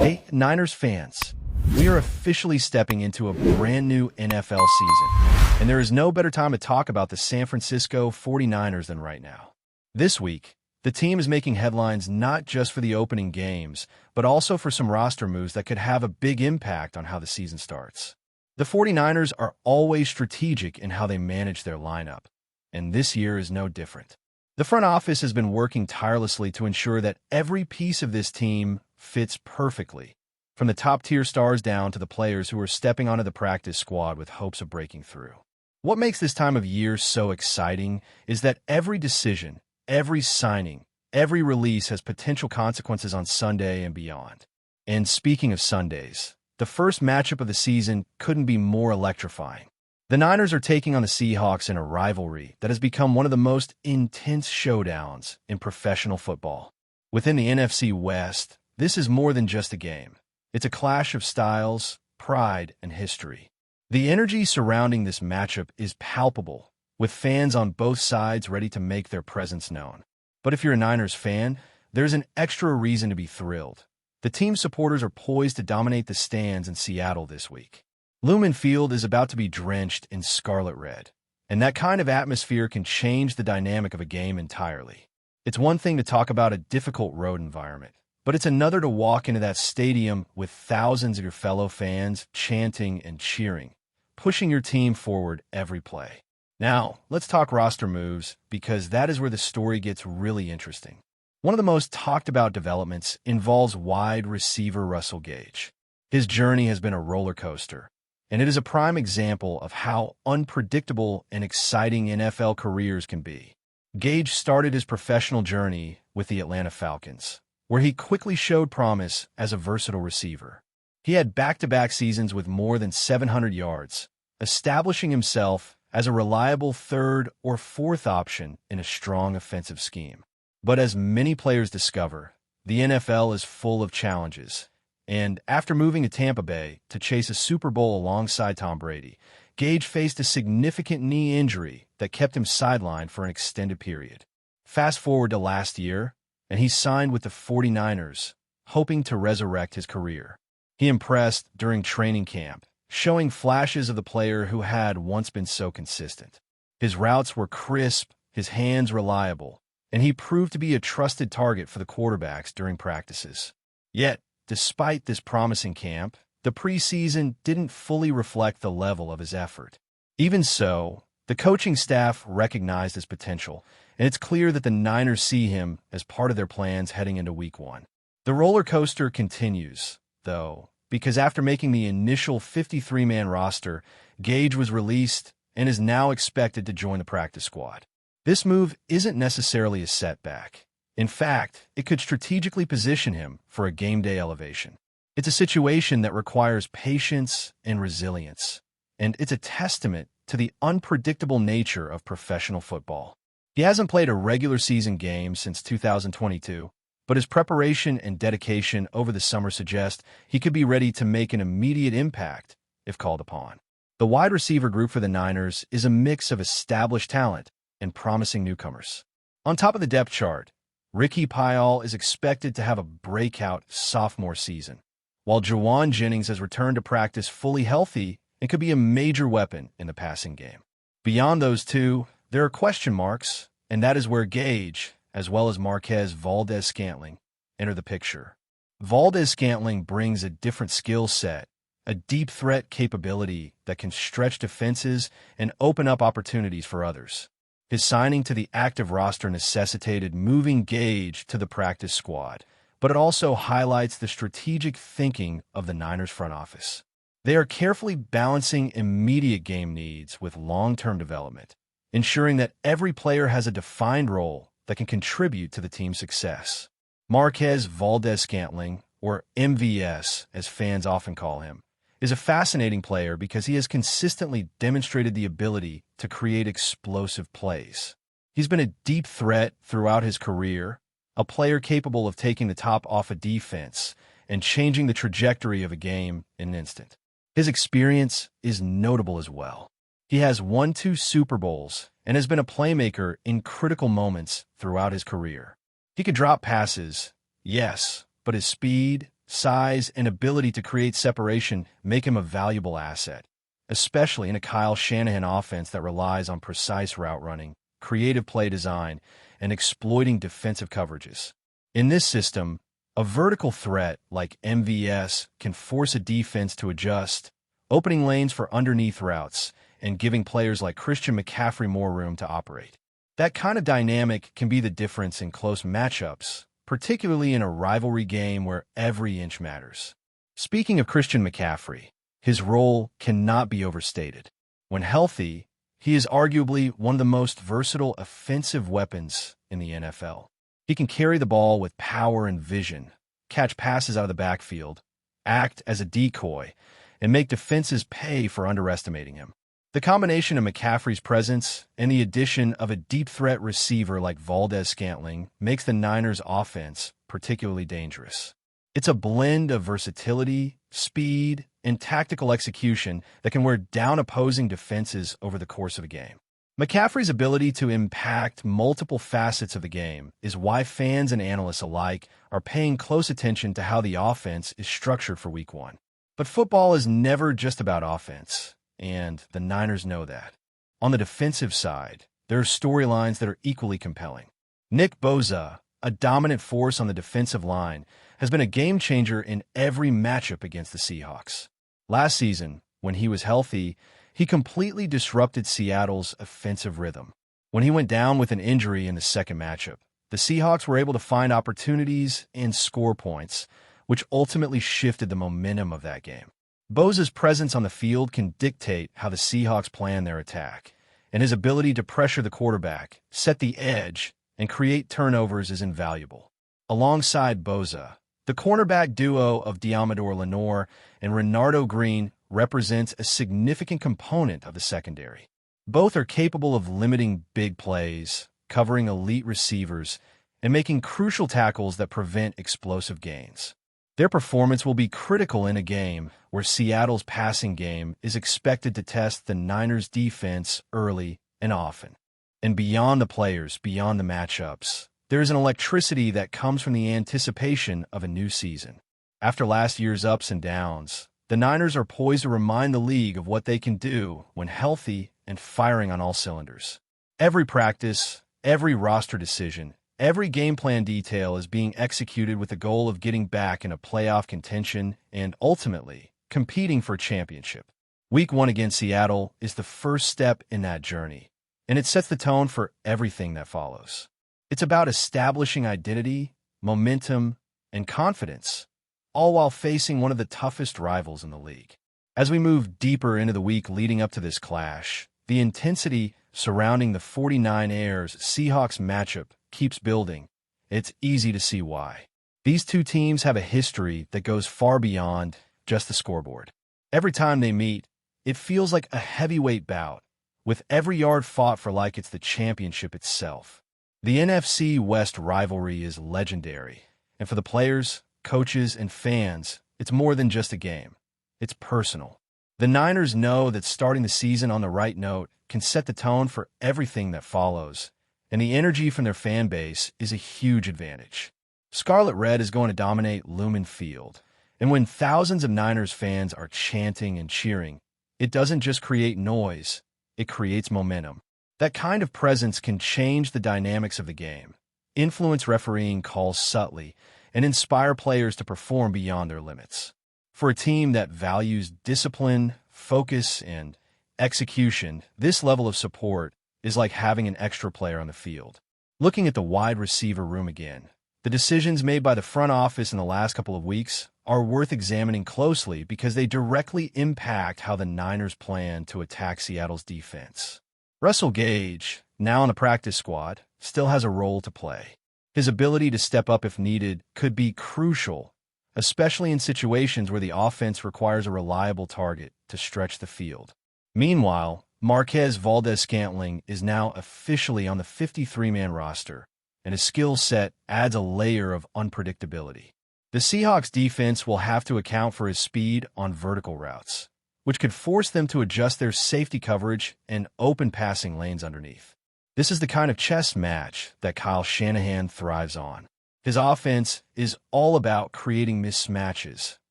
Hey, Niners fans, we are officially stepping into a brand new NFL season, and there is no better time to talk about the San Francisco 49ers than right now. This week, the team is making headlines not just for the opening games, but also for some roster moves that could have a big impact on how the season starts. The 49ers are always strategic in how they manage their lineup, and this year is no different. The front office has been working tirelessly to ensure that every piece of this team fits perfectly, from the top-tier stars down to the players who are stepping onto the practice squad with hopes of breaking through. What makes this time of year so exciting is that every decision, every signing, every release has potential consequences on Sunday and beyond. And speaking of Sundays, the first matchup of the season couldn't be more electrifying. The Niners are taking on the Seahawks in a rivalry that has become one of the most intense showdowns in professional football. Within the NFC West, this is more than just a game. It's a clash of styles, pride, and history. The energy surrounding this matchup is palpable, with fans on both sides ready to make their presence known. But if you're a Niners fan, there's an extra reason to be thrilled. The team's supporters are poised to dominate the stands in Seattle this week. Lumen Field is about to be drenched in scarlet red, and that kind of atmosphere can change the dynamic of a game entirely. It's one thing to talk about a difficult road environment, but it's another to walk into that stadium with thousands of your fellow fans chanting and cheering, pushing your team forward every play. Now, let's talk roster moves, because that is where the story gets really interesting. One of the most talked about developments involves wide receiver Russell Gage. His journey has been a roller coaster, and it is a prime example of how unpredictable and exciting NFL careers can be. Gage started his professional journey with the Atlanta Falcons, where he quickly showed promise as a versatile receiver. He had back-to-back seasons with more than 700 yards, establishing himself as a reliable third or fourth option in a strong offensive scheme. But as many players discover, the NFL is full of challenges, and after moving to Tampa Bay to chase a Super Bowl alongside Tom Brady, Gage faced a significant knee injury that kept him sidelined for an extended period. Fast forward to last year, and he signed with the 49ers, hoping to resurrect his career. He impressed during training camp, showing flashes of the player who had once been so consistent. His routes were crisp, his hands reliable, and he proved to be a trusted target for the quarterbacks during practices. Yet, despite this promising camp, the preseason didn't fully reflect the level of his effort. Even so, the coaching staff recognized his potential, and it's clear that the Niners see him as part of their plans heading into Week 1. The roller coaster continues, though, because after making the initial 53-man roster, Gage was released and is now expected to join the practice squad. This move isn't necessarily a setback. In fact, it could strategically position him for a game-day elevation. It's a situation that requires patience and resilience, and it's a testament to the unpredictable nature of professional football. He hasn't played a regular season game since 2022, but his preparation and dedication over the summer suggest he could be ready to make an immediate impact if called upon. The wide receiver group for the Niners is a mix of established talent and promising newcomers. On top of the depth chart, Ricky Payal is expected to have a breakout sophomore season, while Jawan Jennings has returned to practice fully healthy and could be a major weapon in the passing game. Beyond those two, there are question marks, and that is where Gage, as well as Marquez Valdes-Scantling, enter the picture. Valdes-Scantling brings a different skill set, a deep threat capability that can stretch defenses and open up opportunities for others. His signing to the active roster necessitated moving Gage to the practice squad, but it also highlights the strategic thinking of the Niners front office. They are carefully balancing immediate game needs with long-term development, ensuring that every player has a defined role that can contribute to the team's success. Marquez Valdes-Scantling, or MVS as fans often call him, is a fascinating player because he has consistently demonstrated the ability to create explosive plays. He's been a deep threat throughout his career, a player capable of taking the top off a defense and changing the trajectory of a game in an instant. His experience is notable as well. He has won 2 Super Bowls and has been a playmaker in critical moments throughout his career. He could drop passes, yes, but his speed, size, and ability to create separation make him a valuable asset, especially in a Kyle Shanahan offense that relies on precise route running, creative play design, and exploiting defensive coverages. In this system, a vertical threat like MVS can force a defense to adjust, opening lanes for underneath routes and giving players like Christian McCaffrey more room to operate. That kind of dynamic can be the difference in close matchups, particularly in a rivalry game where every inch matters. Speaking of Christian McCaffrey, his role cannot be overstated. When healthy, he is arguably one of the most versatile offensive weapons in the NFL. He can carry the ball with power and vision, catch passes out of the backfield, act as a decoy, and make defenses pay for underestimating him. The combination of McCaffrey's presence and the addition of a deep threat receiver like Valdez-Scantling makes the Niners' offense particularly dangerous. It's a blend of versatility, speed, and tactical execution that can wear down opposing defenses over the course of a game. McCaffrey's ability to impact multiple facets of the game is why fans and analysts alike are paying close attention to how the offense is structured for Week 1. But football is never just about offense, and the Niners know that. On the defensive side, there are storylines that are equally compelling. Nick Bosa, a dominant force on the defensive line, has been a game-changer in every matchup against the Seahawks. Last season, when he was healthy, he completely disrupted Seattle's offensive rhythm. When he went down with an injury in the second matchup, the Seahawks were able to find opportunities and score points, which ultimately shifted the momentum of that game. Bosa's presence on the field can dictate how the Seahawks plan their attack, and his ability to pressure the quarterback, set the edge, and create turnovers is invaluable. Alongside Bosa, the cornerback duo of Diamador Lenore and Renardo Green represents a significant component of the secondary. Both are capable of limiting big plays, covering elite receivers, and making crucial tackles that prevent explosive gains. Their performance will be critical in a game where Seattle's passing game is expected to test the Niners' defense early and often. And beyond the players, beyond the matchups, there is an electricity that comes from the anticipation of a new season. After last year's ups and downs, the Niners are poised to remind the league of what they can do when healthy and firing on all cylinders. Every practice, every roster decision, every game plan detail is being executed with the goal of getting back in a playoff contention and, ultimately, competing for a championship. Week 1 against Seattle is the first step in that journey, and it sets the tone for everything that follows. It's about establishing identity, momentum, and confidence, all while facing one of the toughest rivals in the league. As we move deeper into the week leading up to this clash, the intensity surrounding the 49ers-Seahawks matchup keeps building. It's easy to see why. These two teams have a history that goes far beyond just the scoreboard. Every time they meet, it feels like a heavyweight bout, with every yard fought for like it's the championship itself. The NFC West rivalry is legendary, and for the players, coaches, and fans, it's more than just a game. It's personal. The Niners know that starting the season on the right note can set the tone for everything that follows, and the energy from their fan base is a huge advantage. Scarlet Red is going to dominate Lumen Field, and when thousands of Niners fans are chanting and cheering, it doesn't just create noise, it creates momentum. That kind of presence can change the dynamics of the game, influence refereeing calls subtly, and inspire players to perform beyond their limits. For a team that values discipline, focus, and execution, this level of support is like having an extra player on the field. Looking at the wide receiver room again, the decisions made by the front office in the last couple of weeks are worth examining closely because they directly impact how the Niners plan to attack Seattle's defense. Russell Gage, now on the practice squad, still has a role to play. His ability to step up if needed could be crucial, especially in situations where the offense requires a reliable target to stretch the field. Meanwhile, Marquez Valdez-Scantling is now officially on the 53-man roster, and his skill set adds a layer of unpredictability. The Seahawks defense will have to account for his speed on vertical routes, which could force them to adjust their safety coverage and open passing lanes underneath. This is the kind of chess match that Kyle Shanahan thrives on. His offense is all about creating mismatches,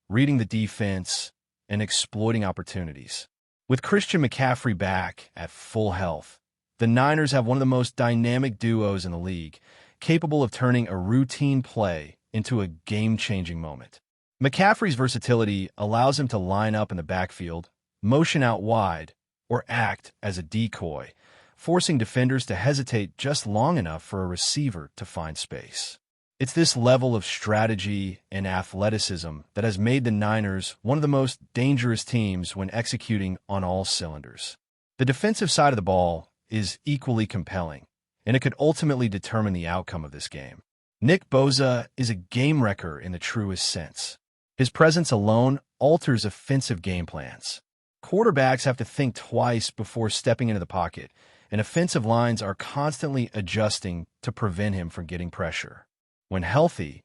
reading the defense, and exploiting opportunities. With Christian McCaffrey back at full health, the Niners have one of the most dynamic duos in the league, capable of turning a routine play into a game-changing moment. McCaffrey's versatility allows him to line up in the backfield, motion out wide, or act as a decoy, forcing defenders to hesitate just long enough for a receiver to find space. It's this level of strategy and athleticism that has made the Niners one of the most dangerous teams when executing on all cylinders. The defensive side of the ball is equally compelling, and it could ultimately determine the outcome of this game. Nick Bosa is a game-wrecker in the truest sense. His presence alone alters offensive game plans. Quarterbacks have to think twice before stepping into the pocket, and offensive lines are constantly adjusting to prevent him from getting pressure. When healthy,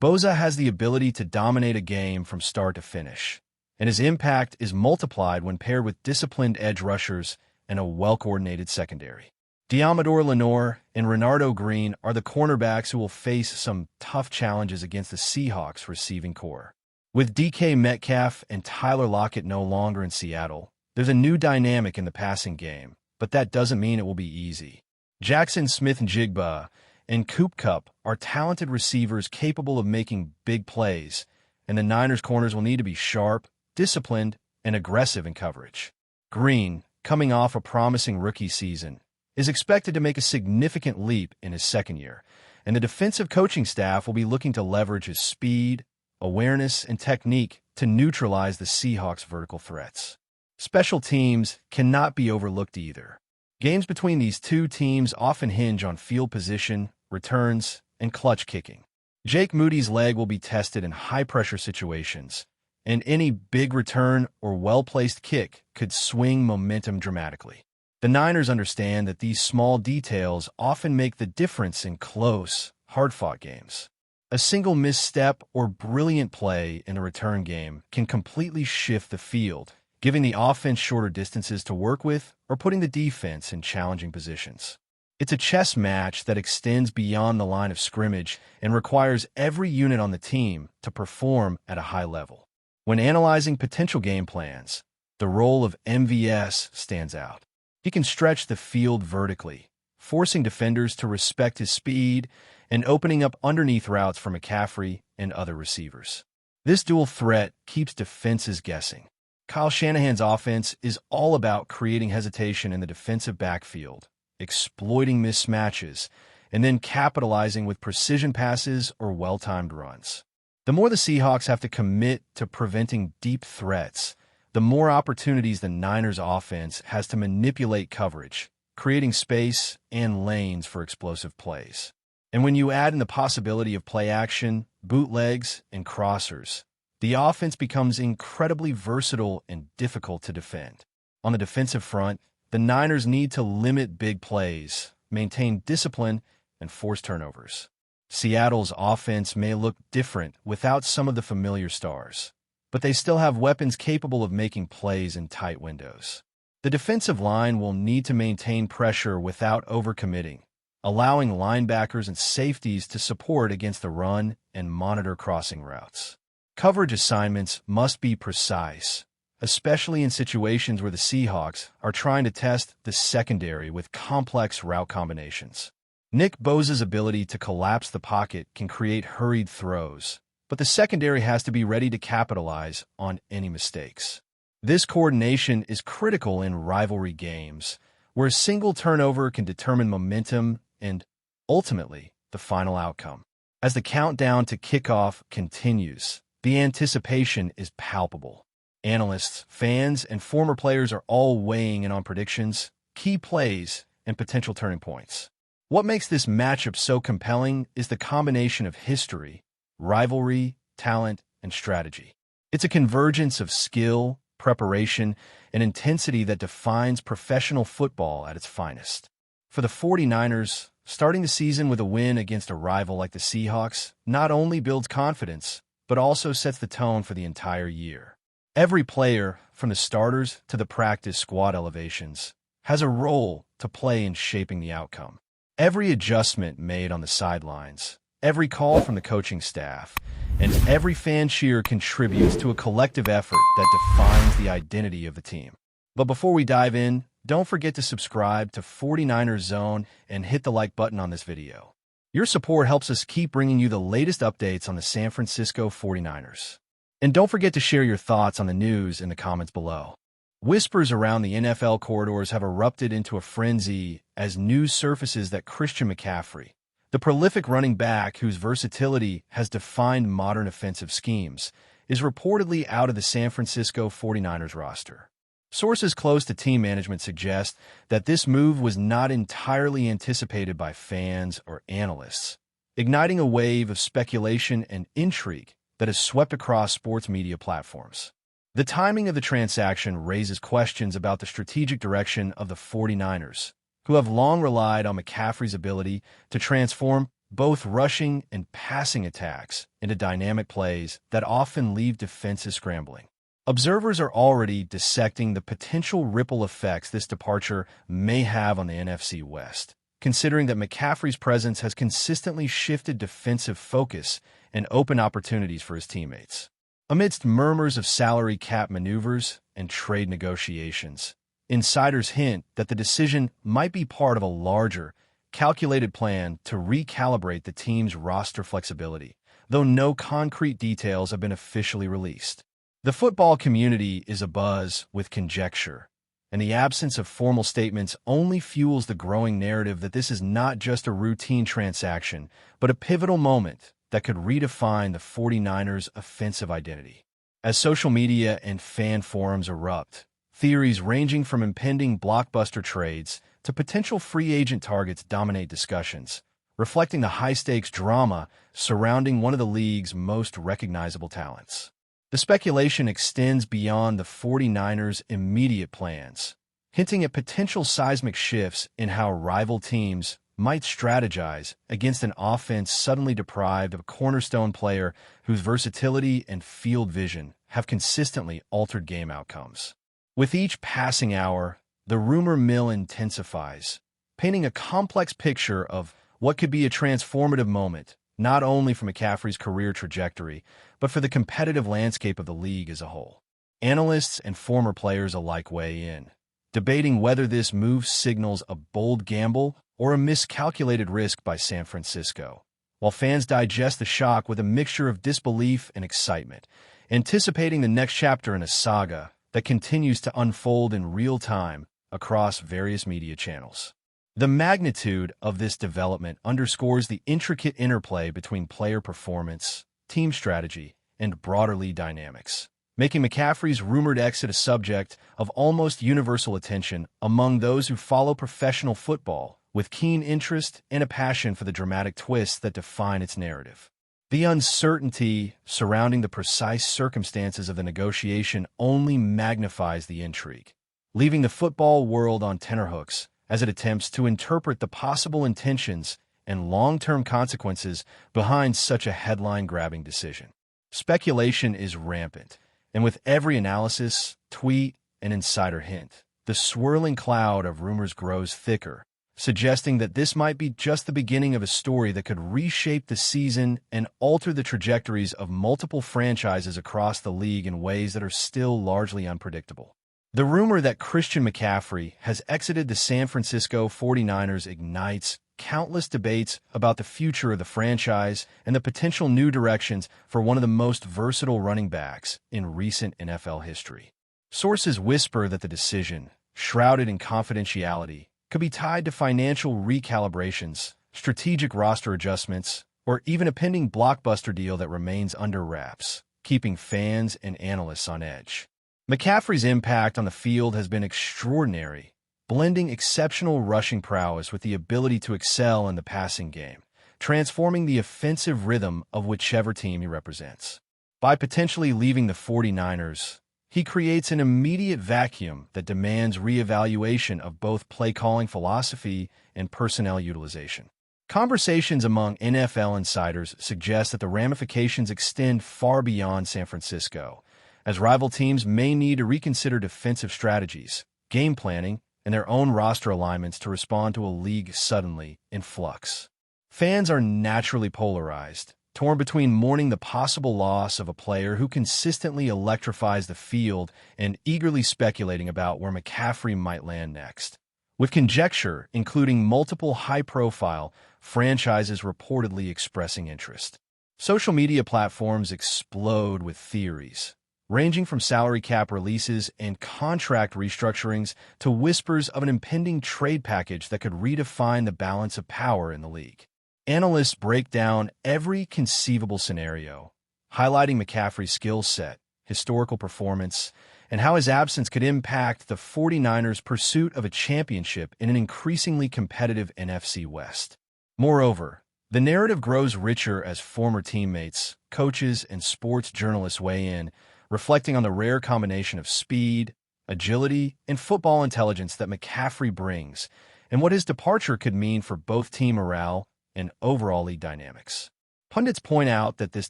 Bosa has the ability to dominate a game from start to finish, and his impact is multiplied when paired with disciplined edge rushers and a well-coordinated secondary. Deommodore Lenoir and Renardo Green are the cornerbacks who will face some tough challenges against the Seahawks receiving core. With DK Metcalf and Tyler Lockett no longer in Seattle, there's a new dynamic in the passing game, but that doesn't mean it will be easy. Jackson Smith-Njigba and Coop Kupp are talented receivers capable of making big plays, and the Niners' corners will need to be sharp, disciplined, and aggressive in coverage. Green, coming off a promising rookie season, is expected to make a significant leap in his second year, and the defensive coaching staff will be looking to leverage his speed, awareness, and technique to neutralize the Seahawks' vertical threats. Special teams cannot be overlooked either. Games between these two teams often hinge on field position, returns, and clutch kicking. Jake Moody's leg will be tested in high-pressure situations, and any big return or well-placed kick could swing momentum dramatically. The Niners understand that these small details often make the difference in close, hard-fought games. A single misstep or brilliant play in a return game can completely shift the field, giving the offense shorter distances to work with or putting the defense in challenging positions. It's a chess match that extends beyond the line of scrimmage and requires every unit on the team to perform at a high level. When analyzing potential game plans, the role of MVS stands out. He can stretch the field vertically, forcing defenders to respect his speed and opening up underneath routes for McCaffrey and other receivers. This dual threat keeps defenses guessing. Kyle Shanahan's offense is all about creating hesitation in the defensive backfield, exploiting mismatches, and then capitalizing with precision passes or well-timed runs. The more the Seahawks have to commit to preventing deep threats, the more opportunities the Niners' offense has to manipulate coverage, creating space and lanes for explosive plays. And when you add in the possibility of play action, bootlegs, and crossers, the offense becomes incredibly versatile and difficult to defend. On the defensive front, the Niners need to limit big plays, maintain discipline, and force turnovers. Seattle's offense may look different without some of the familiar stars, but they still have weapons capable of making plays in tight windows. The defensive line will need to maintain pressure without overcommitting, allowing linebackers and safeties to support against the run and monitor crossing routes. Coverage assignments must be precise, especially in situations where the Seahawks are trying to test the secondary with complex route combinations. Nick Bosa's ability to collapse the pocket can create hurried throws, but the secondary has to be ready to capitalize on any mistakes. This coordination is critical in rivalry games, where a single turnover can determine momentum and, ultimately, the final outcome. As the countdown to kickoff continues, the anticipation is palpable. Analysts, fans, and former players are all weighing in on predictions, key plays, and potential turning points. What makes this matchup so compelling is the combination of history, rivalry, talent, and strategy. It's a convergence of skill, preparation, and intensity that defines professional football at its finest. For the 49ers, starting the season with a win against a rival like the Seahawks not only builds confidence, but also sets the tone for the entire year. Every player, from the starters to the practice squad elevations, has a role to play in shaping the outcome. Every adjustment made on the sidelines, Every call from the coaching staff and every fan cheer contributes to a collective effort that defines the identity of the team. But before we dive in, don't forget to subscribe to 49ers Zone and hit the like button on this video. Your support helps us keep bringing you the latest updates on the San Francisco 49ers. And don't forget to share your thoughts on the news in the comments below. Whispers around the NFL corridors have erupted into a frenzy as news surfaces that Christian McCaffrey, the prolific running back whose versatility has defined modern offensive schemes, is reportedly out of the San Francisco 49ers roster. Sources close to team management suggest that this move was not entirely anticipated by fans or analysts, igniting a wave of speculation and intrigue that has swept across sports media platforms. The timing of the transaction raises questions about the strategic direction of the 49ers, who have long relied on McCaffrey's ability to transform both rushing and passing attacks into dynamic plays that often leave defenses scrambling. Observers are already dissecting the potential ripple effects this departure may have on the NFC West, considering that McCaffrey's presence has consistently shifted defensive focus and open opportunities for his teammates. Amidst murmurs of salary cap maneuvers and trade negotiations, insiders hint that the decision might be part of a larger, calculated plan to recalibrate the team's roster flexibility, though no concrete details have been officially released. The football community is abuzz with conjecture, and the absence of formal statements only fuels the growing narrative that this is not just a routine transaction, but a pivotal moment that could redefine the 49ers' offensive identity. As social media and fan forums erupt, theories ranging from impending blockbuster trades to potential free agent targets dominate discussions, reflecting the high-stakes drama surrounding one of the league's most recognizable talents. The speculation extends beyond the 49ers' immediate plans, hinting at potential seismic shifts in how rival teams might strategize against an offense suddenly deprived of a cornerstone player whose versatility and field vision have consistently altered game outcomes. With each passing hour, the rumor mill intensifies, painting a complex picture of what could be a transformative moment, not only for McCaffrey's career trajectory, but for the competitive landscape of the league as a whole. Analysts and former players alike weigh in, debating whether this move signals a bold gamble or a miscalculated risk by San Francisco, while fans digest the shock with a mixture of disbelief and excitement, anticipating the next chapter in a saga that continues to unfold in real time across various media channels. The magnitude of this development underscores the intricate interplay between player performance, team strategy, and broader league dynamics, making McCaffrey's rumored exit a subject of almost universal attention among those who follow professional football with keen interest and a passion for the dramatic twists that define its narrative. The uncertainty surrounding the precise circumstances of the negotiation only magnifies the intrigue, leaving the football world on tenterhooks as it attempts to interpret the possible intentions and long-term consequences behind such a headline-grabbing decision. Speculation is rampant, and with every analysis, tweet, and insider hint, the swirling cloud of rumors grows thicker, suggesting that this might be just the beginning of a story that could reshape the season and alter the trajectories of multiple franchises across the league in ways that are still largely unpredictable. The rumor that Christian McCaffrey has exited the San Francisco 49ers ignites countless debates about the future of the franchise and the potential new directions for one of the most versatile running backs in recent NFL history. Sources whisper that the decision, shrouded in confidentiality, could be tied to financial recalibrations, strategic roster adjustments, or even a pending blockbuster deal that remains under wraps, keeping fans and analysts on edge. McCaffrey's impact on the field has been extraordinary, blending exceptional rushing prowess with the ability to excel in the passing game, transforming the offensive rhythm of whichever team he represents. By potentially leaving the 49ers, he creates an immediate vacuum that demands reevaluation of both play-calling philosophy and personnel utilization. Conversations among NFL insiders suggest that the ramifications extend far beyond San Francisco, as rival teams may need to reconsider defensive strategies, game planning, and their own roster alignments to respond to a league suddenly in flux. Fans are naturally polarized, torn between mourning the possible loss of a player who consistently electrifies the field and eagerly speculating about where McCaffrey might land next. With conjecture, including multiple high-profile franchises reportedly expressing interest. Social media platforms explode with theories, ranging from salary cap releases and contract restructurings to whispers of an impending trade package that could redefine the balance of power in the league. Analysts break down every conceivable scenario, highlighting McCaffrey's skill set, historical performance, and how his absence could impact the 49ers' pursuit of a championship in an increasingly competitive NFC West. Moreover, the narrative grows richer as former teammates, coaches, and sports journalists weigh in, reflecting on the rare combination of speed, agility, and football intelligence that McCaffrey brings, and what his departure could mean for both team morale and overall league dynamics. Pundits point out that this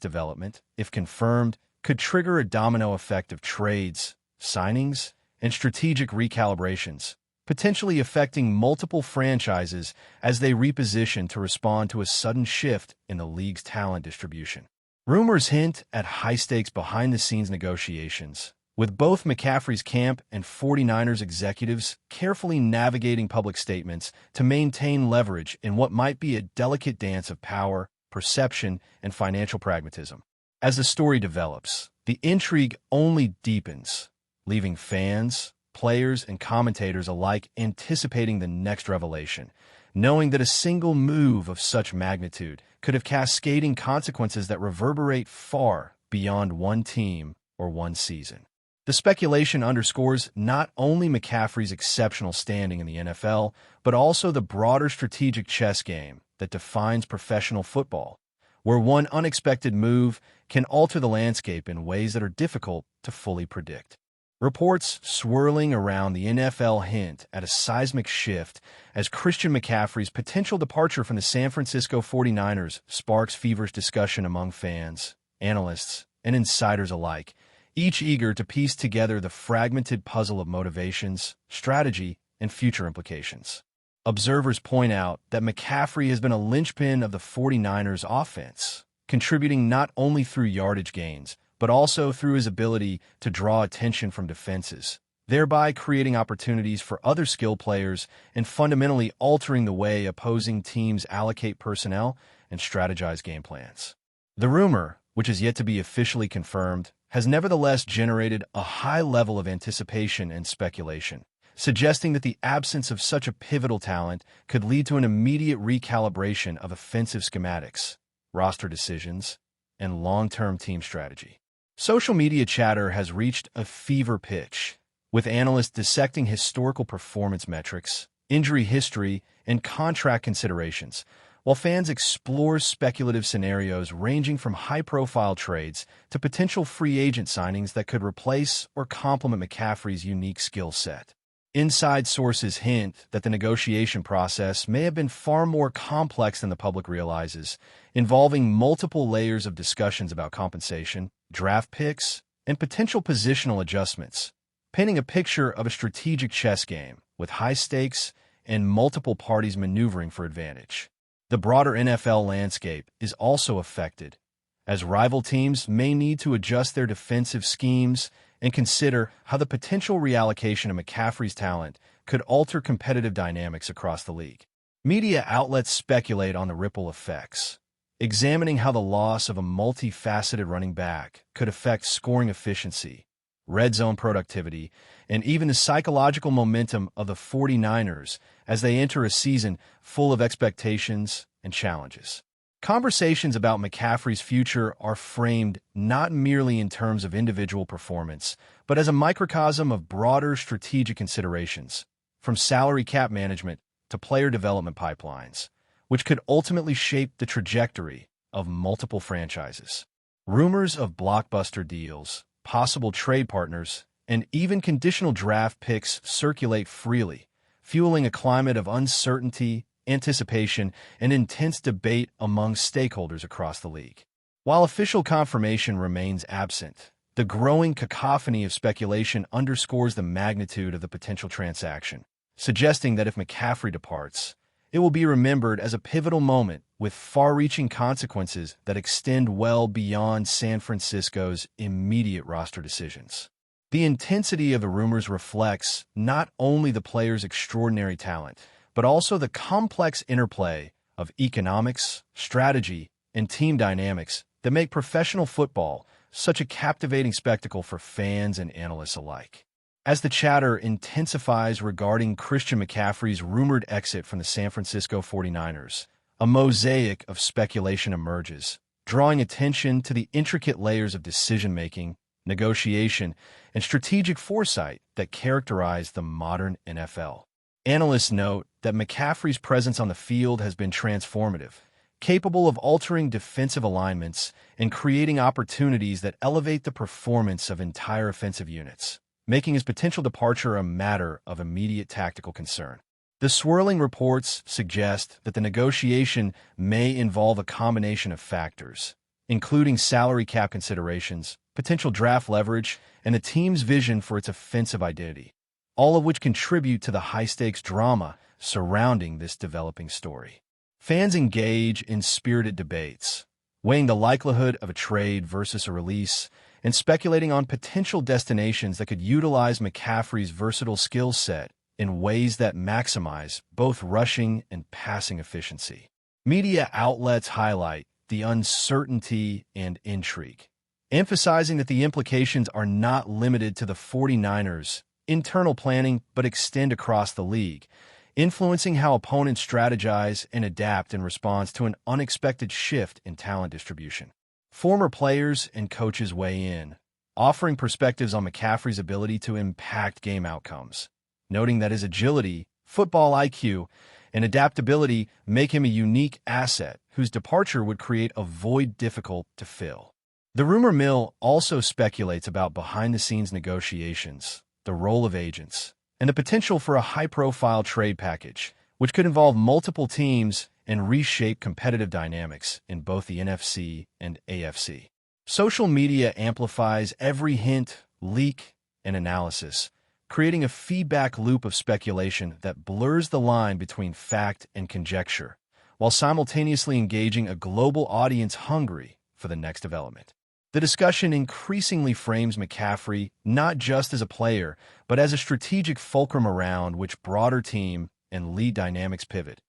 development, if confirmed, could trigger a domino effect of trades, signings, and strategic recalibrations, potentially affecting multiple franchises as they reposition to respond to a sudden shift in the league's talent distribution. Rumors hint at high-stakes behind-the-scenes negotiations, with both McCaffrey's camp and 49ers executives carefully navigating public statements to maintain leverage in what might be a delicate dance of power, perception, and financial pragmatism. As the story develops, the intrigue only deepens, leaving fans, players, and commentators alike anticipating the next revelation, knowing that a single move of such magnitude could have cascading consequences that reverberate far beyond one team or one season. The speculation underscores not only McCaffrey's exceptional standing in the NFL, but also the broader strategic chess game that defines professional football, where one unexpected move can alter the landscape in ways that are difficult to fully predict. Reports swirling around the NFL hint at a seismic shift as Christian McCaffrey's potential departure from the San Francisco 49ers sparks feverish discussion among fans, analysts, and insiders alike, each eager to piece together the fragmented puzzle of motivations, strategy, and future implications. Observers point out that McCaffrey has been a linchpin of the 49ers offense, contributing not only through yardage gains, but also through his ability to draw attention from defenses, thereby creating opportunities for other skill players and fundamentally altering the way opposing teams allocate personnel and strategize game plans. The rumor, which is yet to be officially confirmed, has nevertheless generated a high level of anticipation and speculation, suggesting that the absence of such a pivotal talent could lead to an immediate recalibration of offensive schematics, roster decisions, and long-term team strategy. Social media chatter has reached a fever pitch, with analysts dissecting historical performance metrics, injury history, and contract considerations, while fans explore speculative scenarios ranging from high-profile trades to potential free agent signings that could replace or complement McCaffrey's unique skill set. Inside sources hint that the negotiation process may have been far more complex than the public realizes, involving multiple layers of discussions about compensation, draft picks, and potential positional adjustments, painting a picture of a strategic chess game with high stakes and multiple parties maneuvering for advantage. The broader NFL landscape is also affected, as rival teams may need to adjust their defensive schemes and consider how the potential reallocation of McCaffrey's talent could alter competitive dynamics across the league. Media outlets speculate on the ripple effects, examining how the loss of a multifaceted running back could affect scoring efficiency, red zone productivity, and even the psychological momentum of the 49ers as they enter a season full of expectations and challenges. Conversations about McCaffrey's future are framed not merely in terms of individual performance, but as a microcosm of broader strategic considerations, from salary cap management to player development pipelines, which could ultimately shape the trajectory of multiple franchises. Rumors of blockbuster deals, possible trade partners, and even conditional draft picks circulate freely, fueling a climate of uncertainty, anticipation, and intense debate among stakeholders across the league. While official confirmation remains absent, the growing cacophony of speculation underscores the magnitude of the potential transaction, suggesting that if McCaffrey departs, It will be remembered as a pivotal moment with far-reaching consequences that extend well beyond San Francisco's immediate roster decisions. The intensity of the rumors reflects not only the players' extraordinary talent, but also the complex interplay of economics, strategy, and team dynamics that make professional football such a captivating spectacle for fans and analysts alike. As the chatter intensifies regarding Christian McCaffrey's rumored exit from the San Francisco 49ers, a mosaic of speculation emerges, drawing attention to the intricate layers of decision-making, negotiation, and strategic foresight that characterize the modern NFL. Analysts note that McCaffrey's presence on the field has been transformative, capable of altering defensive alignments and creating opportunities that elevate the performance of entire offensive units, making his potential departure a matter of immediate tactical concern. The swirling reports suggest that the negotiation may involve a combination of factors, including salary cap considerations, potential draft leverage, and the team's vision for its offensive identity, all of which contribute to the high-stakes drama surrounding this developing story. Fans engage in spirited debates, weighing the likelihood of a trade versus a release, and speculating on potential destinations that could utilize McCaffrey's versatile skill set in ways that maximize both rushing and passing efficiency. Media outlets highlight the uncertainty and intrigue, emphasizing that the implications are not limited to the 49ers' internal planning but extend across the league, influencing how opponents strategize and adapt in response to an unexpected shift in talent distribution. Former players and coaches weigh in, offering perspectives on McCaffrey's ability to impact game outcomes, noting that his agility, football IQ, and adaptability make him a unique asset whose departure would create a void difficult to fill. The rumor mill also speculates about behind-the-scenes negotiations, the role of agents, and the potential for a high-profile trade package, which could involve multiple teams and reshape competitive dynamics in both the NFC and AFC. Social media amplifies every hint, leak, and analysis, creating a feedback loop of speculation that blurs the line between fact and conjecture, while simultaneously engaging a global audience hungry for the next development. The discussion increasingly frames McCaffrey not just as a player, but as a strategic fulcrum around which broader team and league dynamics pivot,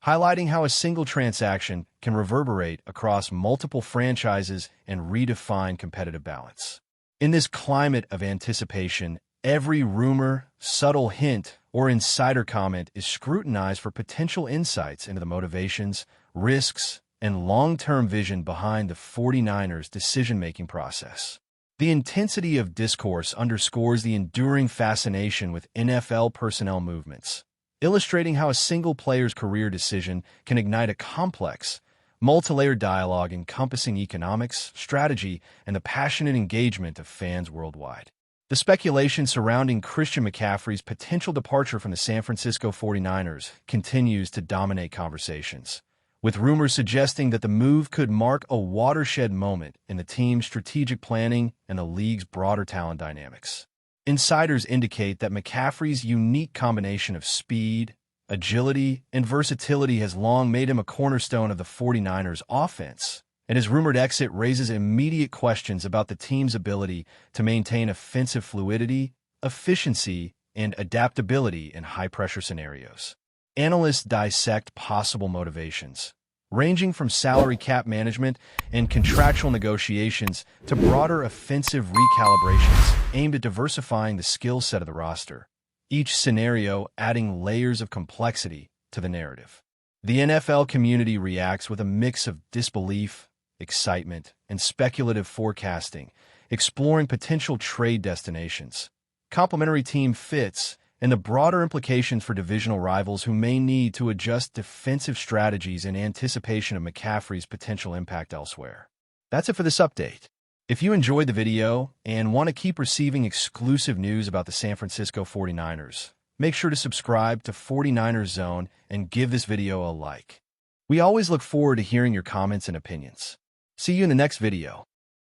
highlighting how a single transaction can reverberate across multiple franchises and redefine competitive balance. In this climate of anticipation, every rumor, subtle hint, or insider comment is scrutinized for potential insights into the motivations, risks, and long-term vision behind the 49ers' decision-making process. The intensity of discourse underscores the enduring fascination with NFL personnel movements, illustrating how a single player's career decision can ignite a complex, multi-layered dialogue encompassing economics, strategy, and the passionate engagement of fans worldwide. The speculation surrounding Christian McCaffrey's potential departure from the San Francisco 49ers continues to dominate conversations, with rumors suggesting that the move could mark a watershed moment in the team's strategic planning and the league's broader talent dynamics. Insiders indicate that McCaffrey's unique combination of speed, agility, and versatility has long made him a cornerstone of the 49ers' offense, and his rumored exit raises immediate questions about the team's ability to maintain offensive fluidity, efficiency, and adaptability in high-pressure scenarios. Analysts dissect possible motivations, ranging from salary cap management and contractual negotiations to broader offensive recalibrations aimed at diversifying the skill set of the roster, each scenario adding layers of complexity to the narrative. The NFL community reacts with a mix of disbelief, excitement, and speculative forecasting, exploring potential trade destinations, complementary team fits, and the broader implications for divisional rivals who may need to adjust defensive strategies in anticipation of McCaffrey's potential impact elsewhere. That's it for this update. If you enjoyed the video and want to keep receiving exclusive news about the San Francisco 49ers, make sure to subscribe to 49ers Zone and give this video a like. We always look forward to hearing your comments and opinions. See you in the next video.